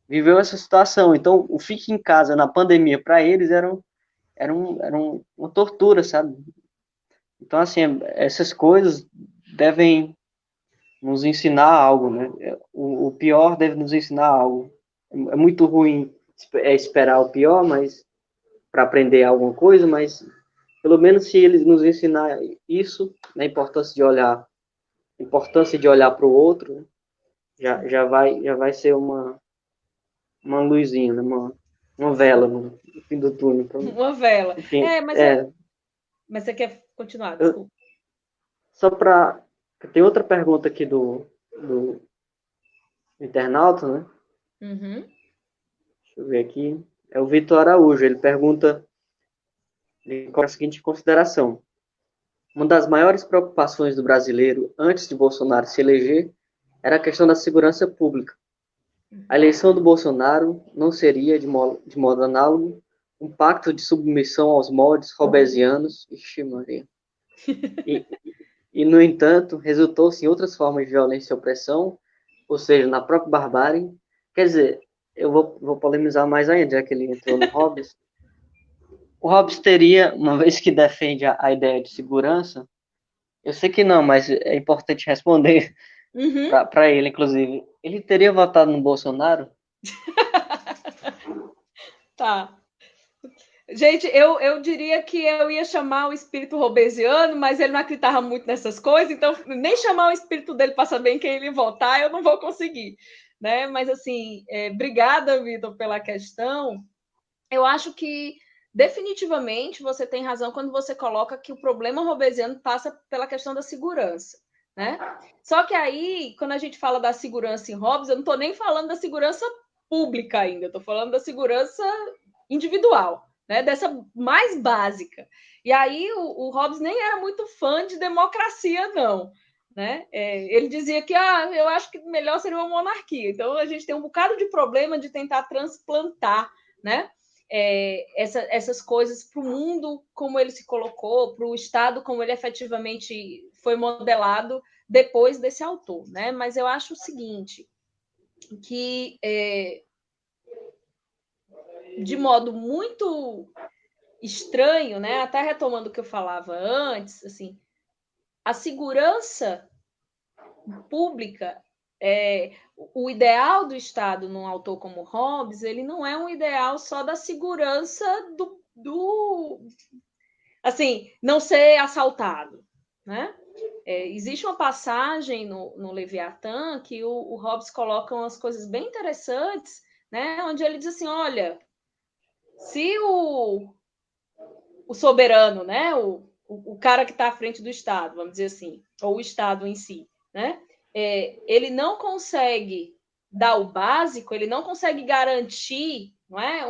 viveu essa situação. Então, o fique em casa na pandemia para eles era uma tortura, sabe? Então, assim, essas coisas devem nos ensinar algo, né? O pior deve nos ensinar algo. É muito ruim esperar o pior, mas para aprender alguma coisa, mas pelo menos se ele nos ensinar isso, na importância de olhar para o outro, né? Já vai ser uma luzinha, né? Uma vela no fim do túnel. Uma vela. Enfim, Mas você quer continuar, eu, desculpa. só para... Tem outra pergunta aqui do internauta, né? Uhum. Deixa eu ver aqui. É o Vitor Araújo. Ele pergunta com a seguinte consideração. Uma das maiores preocupações do brasileiro antes de Bolsonaro se eleger era a questão da segurança pública. A eleição do Bolsonaro não seria, de modo análogo, um pacto de submissão aos moldes robesianos. Ixi, Maria. E, no entanto, resultou-se em outras formas de violência e opressão, ou seja, na própria barbárie. Quer dizer, eu vou polemizar mais ainda, já que ele entrou no Hobbes. O Hobbes teria, uma vez que defende a ideia de segurança, eu sei que não, mas é importante responder para ele, inclusive. Ele teria votado no Bolsonaro? Tá. Gente, eu diria que eu ia chamar o espírito robesiano, mas ele não acreditava muito nessas coisas, então nem chamar o espírito dele para saber em quem ele votar, eu não vou conseguir. Né? Mas, assim, obrigada, Vitor, pela questão. Eu acho que definitivamente você tem razão quando você coloca que o problema robesiano passa pela questão da segurança. Né? Só que aí, quando a gente fala da segurança em Hobbes, eu não estou nem falando da segurança pública ainda, estou falando da segurança individual, né? Dessa mais básica. E aí o Hobbes nem era muito fã de democracia, não. Né? Ele dizia que eu acho que melhor seria uma monarquia. Então a gente tem um bocado de problema de tentar transplantar, né? Essas coisas para o mundo como ele se colocou, para o Estado como ele efetivamente foi modelado depois desse autor. Né? Mas eu acho o seguinte, que de modo muito estranho, né? Até retomando o que eu falava antes, assim, a segurança pública, o ideal do Estado num autor como Hobbes, ele não é um ideal só da segurança do assim, não ser assaltado, né? Existe uma passagem no Leviatã que o Hobbes coloca umas coisas bem interessantes, né? Onde ele diz assim, olha, se o soberano, né? O cara que está à frente do Estado, vamos dizer assim, ou o Estado em si, né? Ele não consegue dar o básico, ele não consegue garantir, não é,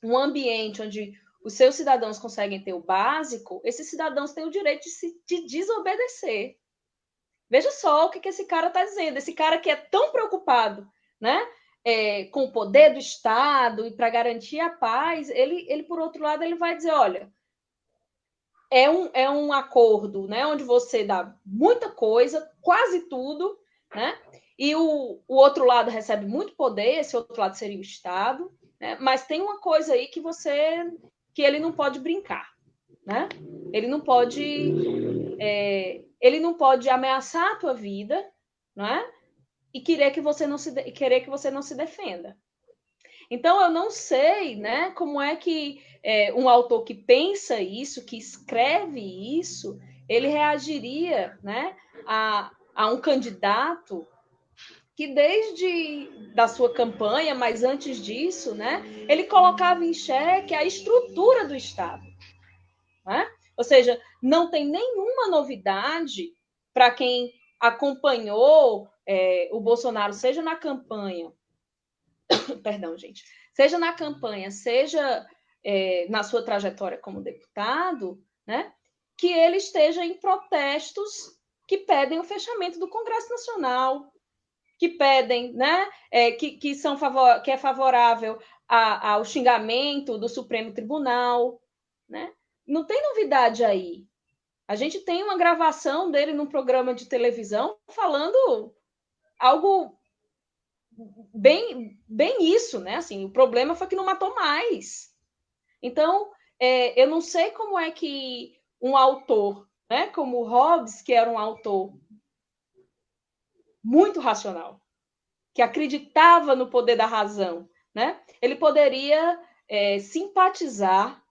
um ambiente onde os seus cidadãos conseguem ter o básico, esses cidadãos têm o direito de desobedecer. Veja só o que esse cara está dizendo. Esse cara que é tão preocupado, né, com o poder do Estado e para garantir a paz, ele, por outro lado, ele vai dizer, olha, é um acordo, né, onde você dá muita coisa, quase tudo, né, e o outro lado recebe muito poder, esse outro lado seria o Estado, né, mas tem uma coisa aí que ele não pode brincar, né? Ele não pode ameaçar a tua vida, não é? E querer que você não se defenda. Então eu não sei, né, como é que um autor que pensa isso, que escreve isso, ele reagiria, né, a um candidato que desde da sua campanha, mas antes disso, né, ele colocava em xeque a estrutura do Estado. Né? Ou seja, não tem nenhuma novidade para quem acompanhou o Bolsonaro, seja na campanha, perdão, gente, seja na campanha, seja na sua trajetória como deputado, né, que ele esteja em protestos que pedem o fechamento do Congresso Nacional, que pedem, né, que é favorável ao xingamento do Supremo Tribunal, né? Não tem novidade aí. A gente tem uma gravação dele num programa de televisão falando algo bem isso, né? Assim, o problema foi que não matou mais. Então, eu não sei como é que um autor, né, como o Hobbes, que era um autor muito racional, que acreditava no poder da razão, né? Ele poderia simpatizar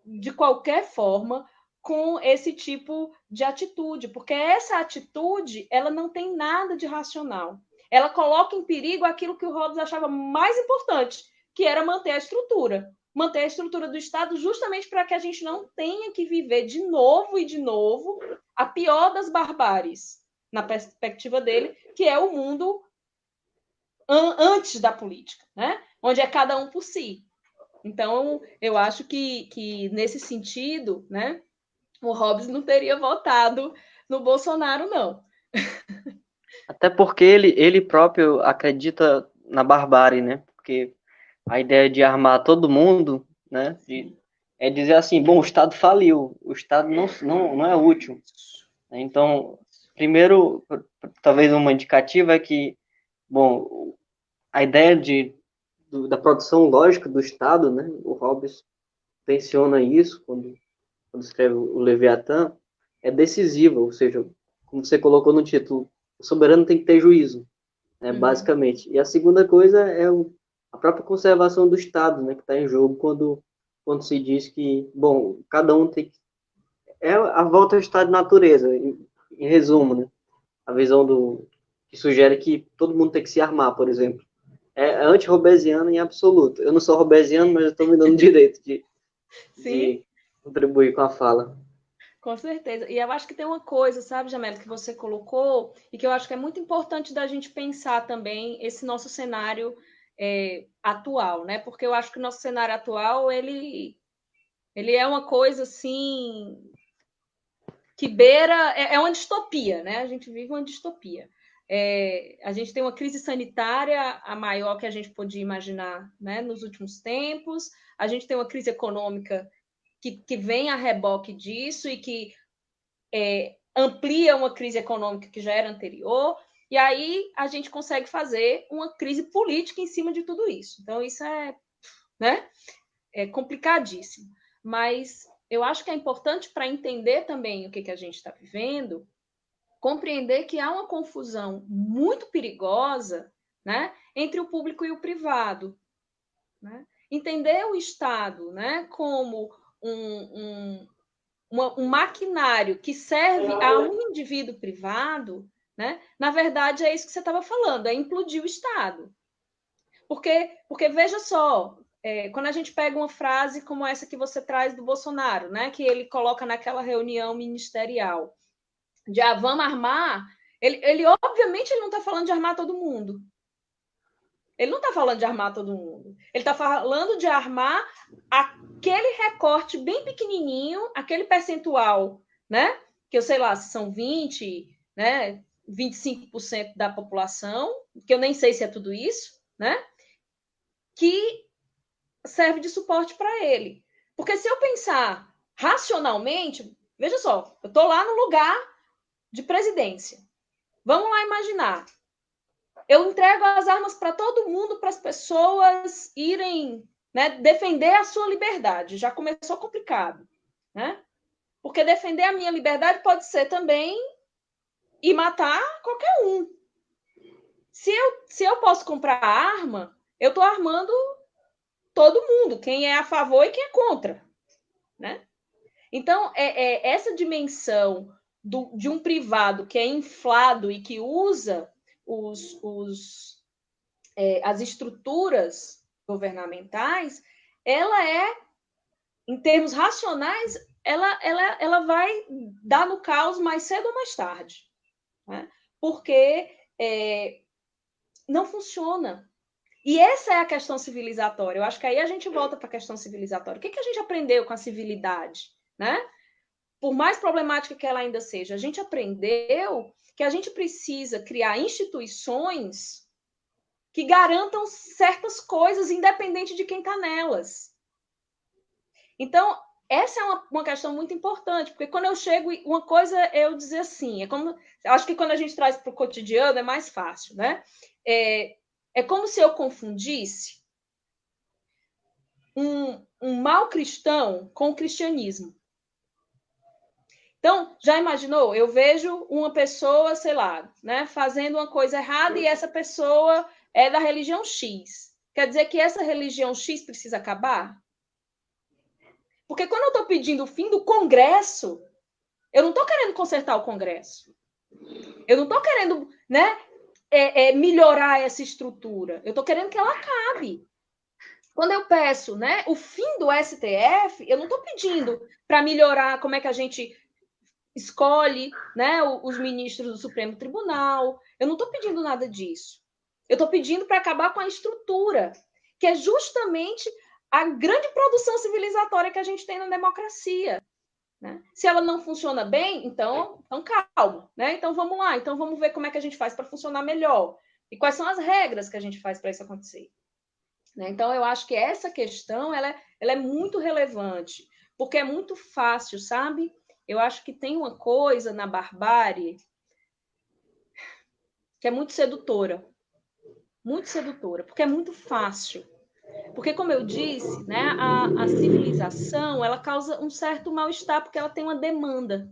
de qualquer forma com esse tipo de atitude, porque essa atitude ela não tem nada de racional. Ela coloca em perigo aquilo que o Hobbes achava mais importante, que era manter a estrutura do Estado, justamente para que a gente não tenha que viver de novo e de novo a pior das barbáries, na perspectiva dele, que é o mundo antes da política, né? Onde é cada um por si. Então, eu acho que nesse sentido, né, o Hobbes não teria votado no Bolsonaro, não. Até porque ele próprio acredita na barbárie, né? Porque a ideia de armar todo mundo, né? É dizer assim, bom, o Estado faliu, o Estado não é útil. Então, primeiro, talvez uma indicativa é que, bom, a ideia da produção lógica do Estado, né? O Hobbes menciona isso quando escreve o Leviatã, é decisiva, ou seja, como você colocou no título, o soberano tem que ter juízo, né, basicamente. E a segunda coisa é a própria conservação do Estado, né, que está em jogo quando se diz que, bom, cada um tem que... É a volta ao estado de natureza, em resumo, né? A visão que sugere que todo mundo tem que se armar, por exemplo. É anti-robesiano em absoluto. Eu não sou robesiano, mas eu estou me dando direito de contribuir com a fala. Com certeza. E eu acho que tem uma coisa, sabe, Jamel, que você colocou, e que eu acho que é muito importante da gente pensar também esse nosso cenário atual, né? Porque eu acho que o nosso cenário atual, ele é uma coisa, assim, que beira... É uma distopia, né? A gente vive uma distopia. A gente tem uma crise sanitária a maior que a gente podia imaginar, né, nos últimos tempos. A gente tem uma crise econômica que vem a reboque disso e que amplia uma crise econômica que já era anterior, e aí a gente consegue fazer uma crise política em cima de tudo isso. Então, isso né, é complicadíssimo. Mas eu acho que é importante para entender também o que a gente está vivendo, compreender que há uma confusão muito perigosa, né, entre o público e o privado. Né? Entender o Estado, né, como um maquinário que serve a um indivíduo privado, né? Na verdade, é isso que você estava falando, é implodir o Estado. Porque veja só, quando a gente pega uma frase como essa que você traz do Bolsonaro, né, que ele coloca naquela reunião ministerial, de vamos armar, ele obviamente ele não está falando de armar todo mundo. Ele não está falando de armar todo mundo. Ele está falando de armar aquele recorte bem pequenininho, aquele percentual, né? Que eu sei lá, se são 20, né? 25% da população, que eu nem sei se é tudo isso, né? Que serve de suporte para ele. Porque se eu pensar racionalmente, veja só, eu estou lá no lugar de presidência. Vamos lá imaginar. Eu entrego as armas para todo mundo, para as pessoas irem, né, defender a sua liberdade. Já começou complicado, né? Porque defender a minha liberdade pode ser também ir matar qualquer um. Se eu posso comprar arma, eu estou armando todo mundo, quem é a favor e quem é contra, né? Então, essa dimensão de um privado que é inflado e que usa as estruturas governamentais, ela em termos racionais, ela vai dar no caos mais cedo ou mais tarde. Né? Porque não funciona. E essa é a questão civilizatória. Eu acho que aí a gente volta para a questão civilizatória. O que a gente aprendeu com a civilidade? Né? Por mais problemática que ela ainda seja, a gente aprendeu que a gente precisa criar instituições que garantam certas coisas, independente de quem está nelas. Então, essa é uma questão muito importante, porque quando eu chego, uma coisa é eu dizer assim, acho que quando a gente traz para o cotidiano é mais fácil, né? É como se eu confundisse um mau cristão com o cristianismo. Então, já imaginou? Eu vejo uma pessoa, sei lá, né, fazendo uma coisa errada e essa pessoa é da religião X. Quer dizer que essa religião X precisa acabar? Porque quando eu estou pedindo o fim do Congresso, eu não estou querendo consertar o Congresso. Eu não estou querendo, né, melhorar essa estrutura. Eu estou querendo que ela acabe. Quando eu peço, né, o fim do STF, eu não estou pedindo para melhorar como é que a gente escolhe, né, os ministros do Supremo Tribunal. Eu não estou pedindo nada disso. Eu estou pedindo para acabar com a estrutura, que é justamente a grande produção civilizatória que a gente tem na democracia. Né? Se ela não funciona bem, então calma. Né? Então vamos lá, então vamos ver como é que a gente faz para funcionar melhor. E quais são as regras que a gente faz para isso acontecer. Né? Então, eu acho que essa questão ela é muito relevante, porque é muito fácil, sabe? Eu acho que tem uma coisa na barbárie que é muito sedutora, porque é muito fácil. Porque, como eu disse, né, a civilização ela causa um certo mal-estar porque ela tem uma demanda.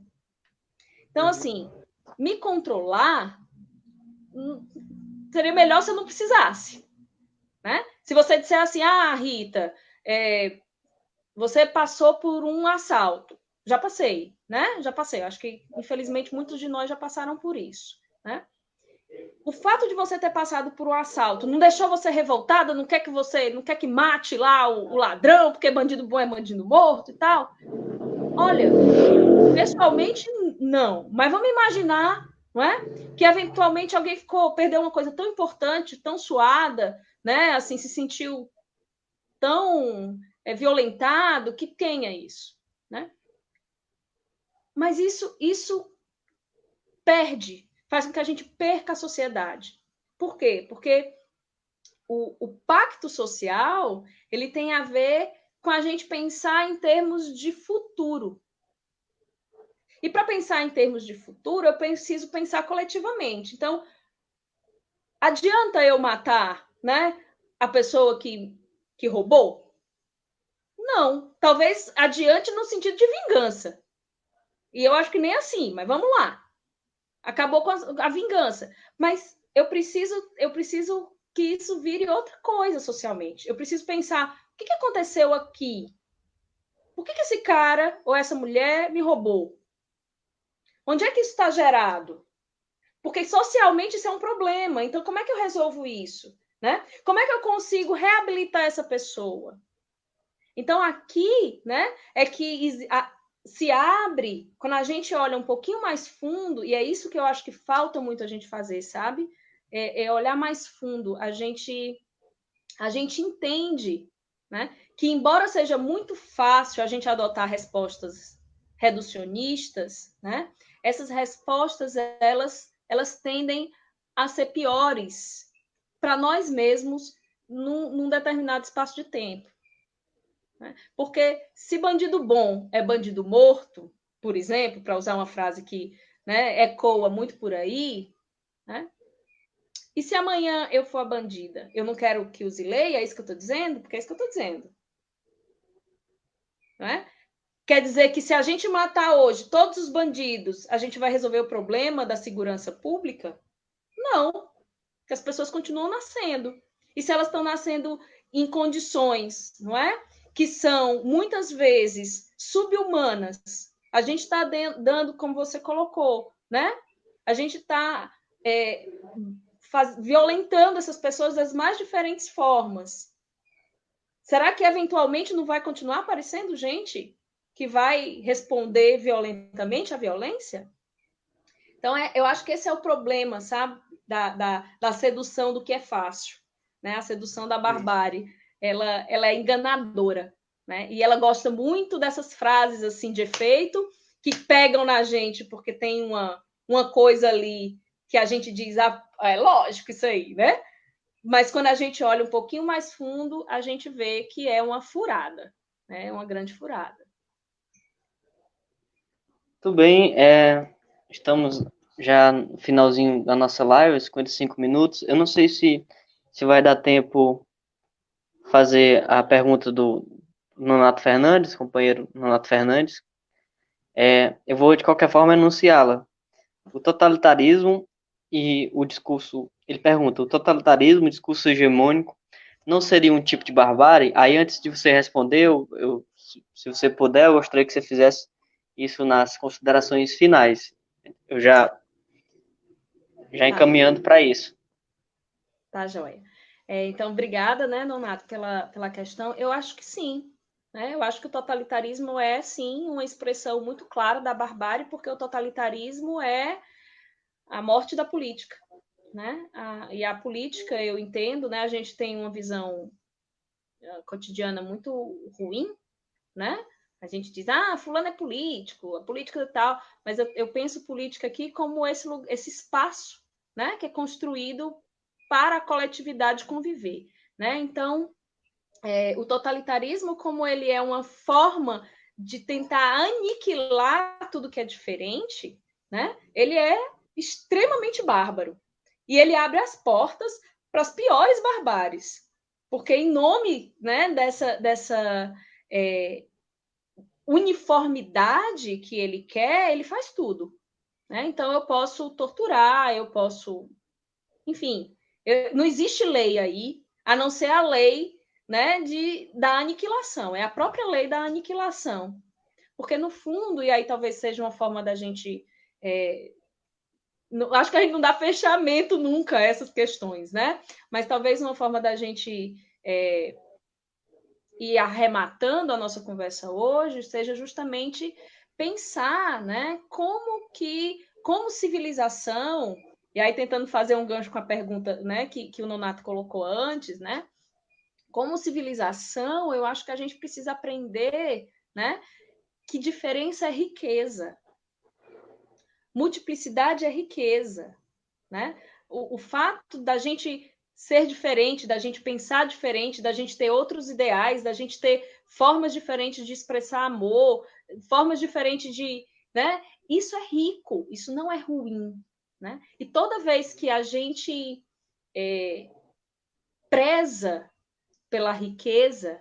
Então, assim, me controlar seria melhor se eu não precisasse. Né? Se você disser assim, Rita, você passou por um assalto. Já passei, né? Já passei. Acho que, infelizmente, muitos de nós já passaram por isso, né? O fato de você ter passado por um assalto não deixou você revoltada? Não quer que mate lá o ladrão, porque bandido bom é bandido morto e tal? Olha, pessoalmente, não. Mas vamos imaginar, não é? Que eventualmente alguém perdeu uma coisa tão importante, tão suada, né? Assim, se sentiu tão violentado que tenha isso, né? Mas isso perde, faz com que a gente perca a sociedade. Por quê? Porque o pacto social ele tem a ver com a gente pensar em termos de futuro. E para pensar em termos de futuro, eu preciso pensar coletivamente. Então, adianta eu matar, né, a pessoa que roubou? Não. Talvez adiante no sentido de vingança. E eu acho que nem assim, mas vamos lá. Acabou com a vingança. Mas eu preciso que isso vire outra coisa socialmente. Eu preciso pensar, o que aconteceu aqui? Por que esse cara ou essa mulher me roubou? Onde é que isso está gerado? Porque socialmente isso é um problema. Então, como é que eu resolvo isso? Né? Como é que eu consigo reabilitar essa pessoa? Então, aqui, né, é que se abre, quando a gente olha um pouquinho mais fundo, e é isso que eu acho que falta muito a gente fazer, sabe? É olhar mais fundo. A gente entende, né, que embora seja muito fácil a gente adotar respostas reducionistas, né, essas respostas, elas tendem a ser piores para nós mesmos num determinado espaço de tempo. Porque se bandido bom é bandido morto, por exemplo, para usar uma frase que, né, ecoa muito por aí, né? E se amanhã eu for a bandida? Eu não quero que use lei, é isso que eu estou dizendo? Porque é isso que eu estou dizendo. Né? Quer dizer que se a gente matar hoje todos os bandidos, a gente vai resolver o problema da segurança pública? Não, porque as pessoas continuam nascendo. E se elas estão nascendo em condições, não é? Que são, muitas vezes, subhumanas. A gente está dando, como você colocou, né? A gente está violentando essas pessoas das mais diferentes formas. Será que, eventualmente, não vai continuar aparecendo gente que vai responder violentamente à violência? Então, eu acho que esse é o problema, sabe? Da sedução do que é fácil. Né? A sedução da barbárie. Ela é enganadora. Né? E ela gosta muito dessas frases assim de efeito que pegam na gente porque tem uma coisa ali que a gente diz, é lógico isso aí, né? Mas quando a gente olha um pouquinho mais fundo, a gente vê que é uma furada, né? Uma grande furada. Tudo bem, estamos já no finalzinho da nossa live, 55 minutos. Eu não sei se vai dar tempo fazer a pergunta do Nonato Fernandes, companheiro Nonato Fernandes. Eu vou, de qualquer forma, enunciá-la. O totalitarismo e o discurso... Ele pergunta, o totalitarismo, o discurso hegemônico, não seria um tipo de barbárie? Aí, antes de você responder, se você puder, eu gostaria que você fizesse isso nas considerações finais. Eu já Tá, encaminhando para isso. tá, joia. Então, obrigada, né, Nonato, pela questão. Eu acho que sim, né? Eu acho que o totalitarismo é, sim, uma expressão muito clara da barbárie, porque o totalitarismo é a morte da política, né? E a política, eu entendo, né? A gente tem uma visão cotidiana muito ruim, né? A gente diz, fulano é político, a política e tal, mas eu penso política aqui como esse espaço, né, que é construído para a coletividade conviver, né? Então, o totalitarismo, como ele é uma forma de tentar aniquilar tudo que é diferente, né? Ele é extremamente bárbaro e ele abre as portas para as piores barbáries, porque em nome, né, dessa uniformidade que ele quer, ele faz tudo. Né? Então, eu posso torturar, eu posso. Enfim, não existe lei aí, a não ser a lei, né, da aniquilação. É a própria lei da aniquilação. Porque, no fundo, e aí talvez seja uma forma da gente. Acho que a gente não dá fechamento nunca a essas questões, né? Mas talvez uma forma da gente ir arrematando a nossa conversa hoje seja justamente pensar, né, como civilização, e aí tentando fazer um gancho com a pergunta, né, que o Nonato colocou antes, né, como civilização, eu acho que a gente precisa aprender, né, que diferença é riqueza, multiplicidade é riqueza, né? O fato da gente ser diferente, da gente pensar diferente, da gente ter outros ideais, da gente ter formas diferentes de expressar amor, formas diferentes de, né? Isso é rico, isso não é ruim, né? E toda vez que a gente preza pela riqueza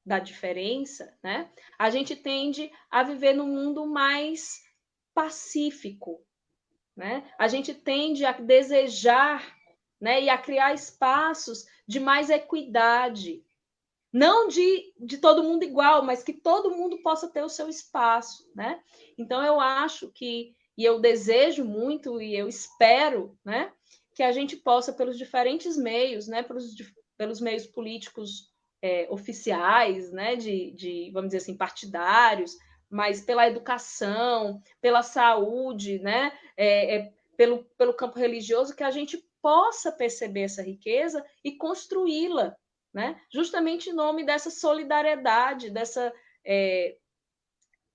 da diferença, né? A gente tende a viver num mundo mais pacífico, né? A gente tende a desejar, né, e a criar espaços de mais equidade. Não de todo mundo igual, mas que todo mundo possa ter o seu espaço. Né? Então, eu acho que, e eu desejo muito, e eu espero, né, que a gente possa, pelos diferentes meios, né, pelos meios políticos oficiais, né, vamos dizer assim, partidários, mas pela educação, pela saúde, né, pelo campo religioso, que a gente possa perceber essa riqueza e construí-la, né? Justamente em nome dessa solidariedade,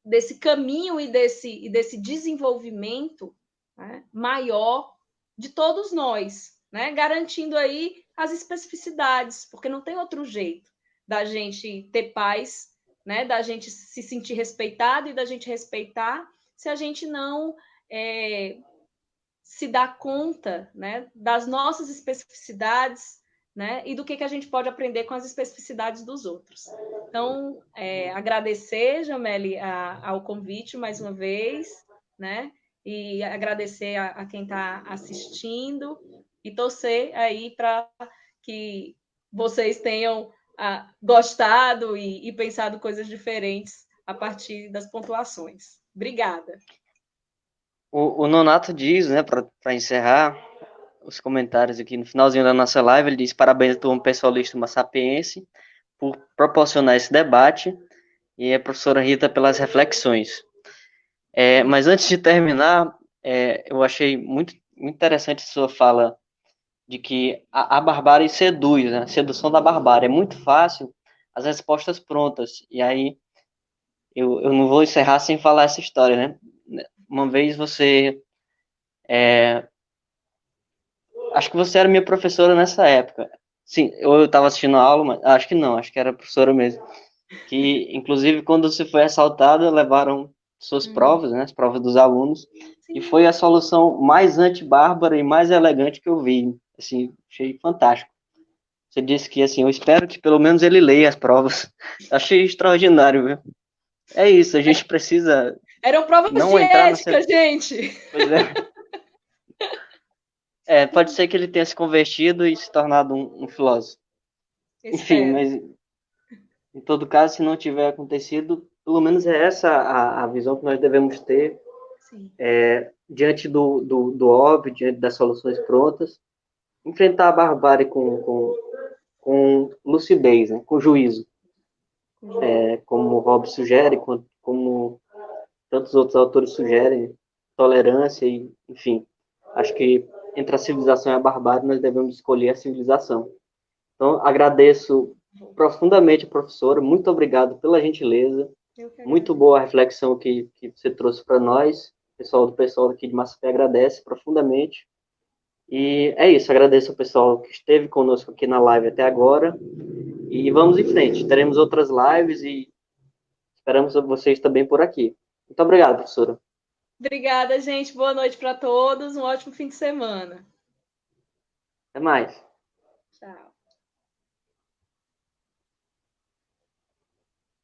desse caminho e desse desenvolvimento, né, maior de todos nós, né? Garantindo aí as especificidades, porque não tem outro jeito da gente ter paz, né? Da gente se sentir respeitado e da gente respeitar, se a gente não se dá conta, né, das nossas especificidades, né, e do que a gente pode aprender com as especificidades dos outros. Então, agradecer, Jameli, ao convite mais uma vez, né, e agradecer a quem está assistindo e torcer aí para que vocês tenham gostado e pensado coisas diferentes a partir das pontuações. Obrigada. O Nonato diz, né, para encerrar os comentários aqui no finalzinho da nossa live, ele diz: parabéns à turma pessoalista maçapiense por proporcionar esse debate e a professora Rita pelas reflexões. Mas antes de terminar, eu achei muito interessante a sua fala de que a barbárie seduz, né? A sedução da barbárie. É muito fácil as respostas prontas. E aí, eu não vou encerrar sem falar essa história, né? Uma vez você... acho que você era minha professora nessa época. Sim, eu estava assistindo a aula, mas acho que não, acho que era a professora mesmo. Que, inclusive, quando você foi assaltada, levaram suas provas, né? As provas dos alunos. E Sim. foi a solução mais antibárbara e mais elegante que eu vi. Assim, achei fantástico. Você disse que, assim, eu espero que pelo menos ele leia as provas. Achei extraordinário, viu? É isso, a gente precisa Eram provas de não entrar na ética, gente. Pois é. Pode ser que ele tenha se convertido e se tornado um filósofo. Enfim, Espero. mas em todo caso, se não tiver acontecido, pelo menos é essa a visão que nós devemos ter Sim. diante do óbvio, diante das soluções prontas, enfrentar a barbárie com lucidez, né? Com juízo, como o Hobbes sugere, como tantos outros autores sugerem, tolerância e, enfim, acho que entre a civilização e a barbárie nós devemos escolher a civilização. Então, agradeço profundamente a professora, muito obrigado pela gentileza, Eu que muito agradeço. boa a reflexão que você trouxe para nós, o pessoal aqui de Massapé agradece profundamente, e é isso, agradeço ao pessoal que esteve conosco aqui na live até agora, e vamos em frente, teremos outras lives e esperamos vocês também por aqui. Muito obrigado, professora. Obrigada, gente. Boa noite para todos. Um ótimo fim de semana. Até mais. Tchau.